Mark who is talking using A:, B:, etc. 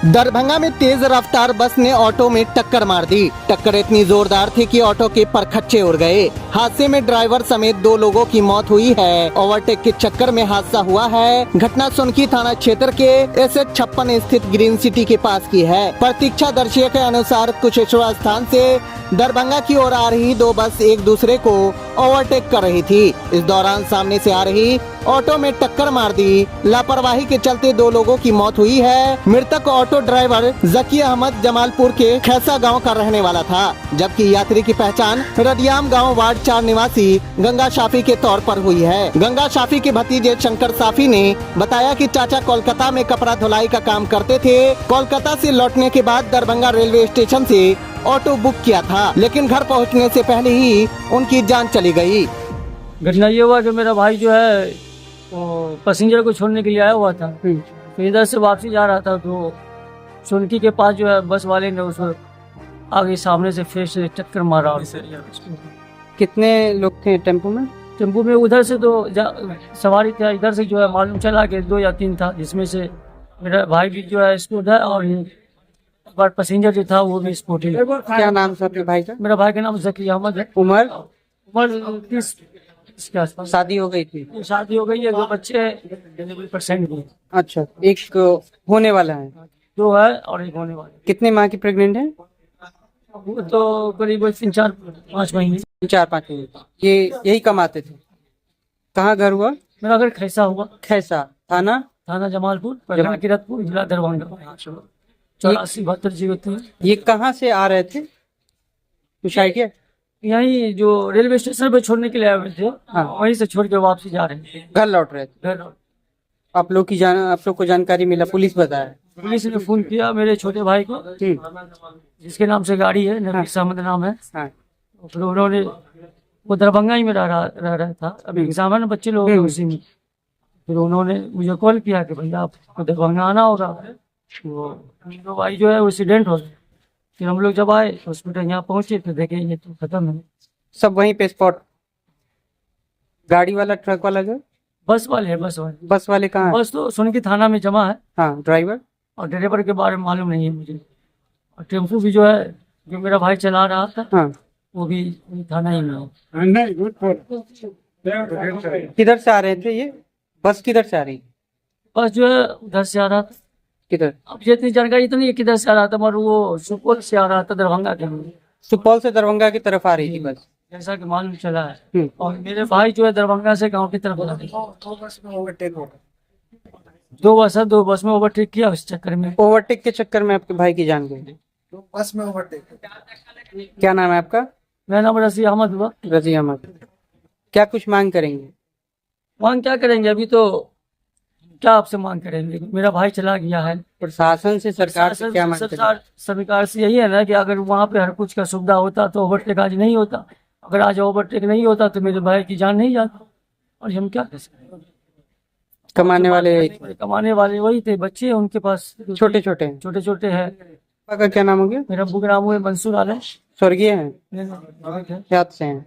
A: दरभंगा में तेज रफ्तार बस ने ऑटो में टक्कर मार दी। टक्कर इतनी जोरदार थी कि ऑटो के परखच्चे उड़ गए। हादसे में ड्राइवर समेत 2 लोगों की मौत हुई है। ओवरटेक के चक्कर में हादसा हुआ है। घटना सोनकी थाना क्षेत्र के SS56 स्थित ग्रीन सिटी के पास की है। प्रतीक्षादर्शियों के अनुसार कुशेश्वर स्थान से दरभंगा की ओर आ रही 2 बस एक दूसरे को ओवरटेक कर रही थी। इस दौरान सामने से आ रही ऑटो में टक्कर मार दी। लापरवाही के चलते 2 लोगों की मौत हुई है। मृतक ऑटो ड्राइवर जकी अहमद जमालपुर के खैसा गांव का रहने वाला था, जबकि यात्री की पहचान रदियाम गांव वार्ड 4 निवासी गंगा शाफी के तौर पर हुई है। गंगा शाफी के भतीजे शंकर साफी ने बताया कि चाचा कोलकाता में कपड़ा धुलाई का काम करते थे। कोलकाता से लौटने के बाद दरभंगा रेलवे स्टेशन से ऑटो बुक किया था, लेकिन घर पहुंचने से पहले ही उनकी जान चली गई।
B: घटना ये हुआ कि मेरा भाई जो है वो पैसेंजर को छोड़ने के लिए आया हुआ था। तो इधर से वापसी जा रहा था, तो सोनकी के पास जो है बस वाले ने उसको आगे सामने से फिर से टक्कर मारा।
C: कितने लोग थे टेम्पो में?
B: टेम्पो में उधर से तो सवारी था, इधर से जो है मालूम चला कि 2 या 3 था, जिसमें से मेरा भाई भी जो है स्पोर्ट है और पैसेंजर जो था वो भी स्पोर्ट है।
C: क्या नाम था अपने भाई का?
B: मेरा भाई का नाम जकी अहमद है।
C: उम्र
B: 30 के आसपास।
C: शादी हो गई थी?
B: शादी हो गई है, 2 बच्चे हैं, डिलीवरी % भी है।
C: अच्छा, एक होने वाला है?
B: 2 है और 1 होने वाला।
C: कितने माह की प्रेग्नेंट है?
B: वो तो करीब 3-4-5 महीने।
C: 4-5 महीने। ये यही कमाते थे? कहाँ घर हुआ?
B: मेरा घर खैसा हुआ।
C: खैसा थाना
B: जमालपुर, प्रखंड किरतपुर, जिला दरभंगा। 84-72
C: ये कहाँ से आ रहे थे, कुछ आइडिया?
B: यही जो रेलवे स्टेशन पे छोड़ने के लिए आए हुए थे,
C: हाँ।
B: वहीं से छोड़ के वापसी जा रहे थे,
C: घर लौट रहे थे।
B: घर।
C: आप लोग को जानकारी मिला, पुलिस बताया?
B: पुलिस ने फोन किया मेरे छोटे भाई को, जिसके नाम से गाड़ी है, नफीस अहमद नाम है।
C: हाँ।
B: फिर उन्होंने, वो दरभंगा ही में रह रहा था, अभी एग्जाम है ना, बच्चे लोग उसी में। फिर उन्होंने मुझे कॉल किया कि भैया आपको दरभंगा आना होगा। तो भाई जो है वो एक्सीडेंट हो गया। फिर हम लोग जब आए हॉस्पिटल यहाँ पहुंचे तो देखे ये तो खत्म है।
C: सब वहीं पे स्पॉट? गाड़ी वाला, ट्रक वाला जो?
B: बस वाले है, बस वाले
C: कहाँ है?
B: बस तो सोनकी थाना में जमा है।
C: हाँ, ड्राइवर
B: और ड्राइवर के बारे में मालूम नहीं है मुझे। और टेम्पो भी जो है, जो मेरा भाई चला रहा था,
C: हाँ,
B: वो भी थाना ही में है।
C: किधर से आ रहे थे ये? बस किधर से आ रही?
B: बस जो है उधर से आ रहा था।
C: किधर?
B: अब ये इतनी जानकारी तो नहीं है किधर से आ रहा था, मगर वो सुपौल से आ रहा था दरभंगा के लिए।
C: सुपौल से दरभंगा की तरफ आ रही थी बस,
B: जैसा कि मालूम चला है। और मेरे भाई जो है दरभंगा से गांव की तरफ आ रहे।
C: 2 बस में ओवरटेक हो गया।
B: 2 बस में ओवरटेक किया, उस चक्कर में।
C: ओवरटेक के चक्कर में आपके भाई की जान गई?
D: 2 बस में ओवरटेक।
C: क्या नाम है आपका?
B: मेरा नाम रसी अहमद हुआ।
C: रजी अहमद। क्या कुछ मांग करेंगे?
B: मांग क्या करेंगे, अभी तो क्या आपसे मांग करेंगे, मेरा भाई चला गया है।
C: प्रशासन से, सरकार से क्या मांग करेंगे?
B: सरकार से यही है ना कि अगर वहाँ पे हर कुछ का सुविधा होता तो ओवरटेक आज नहीं होता। अगर आज ओवरटेक नहीं होता तो मेरे भाई की जान नहीं जाती। और हम क्या कर सकते?
C: कमाने
B: वाले वही थे, बच्चे उनके पास
C: छोटे
B: छोटे हैं।
C: पापा का क्या नाम हो गया?
B: मेरा अब्बू का नाम हुआ मंसूर आलम।
C: स्वर्गीय हैं?
B: नहीं,
C: याद से हैं?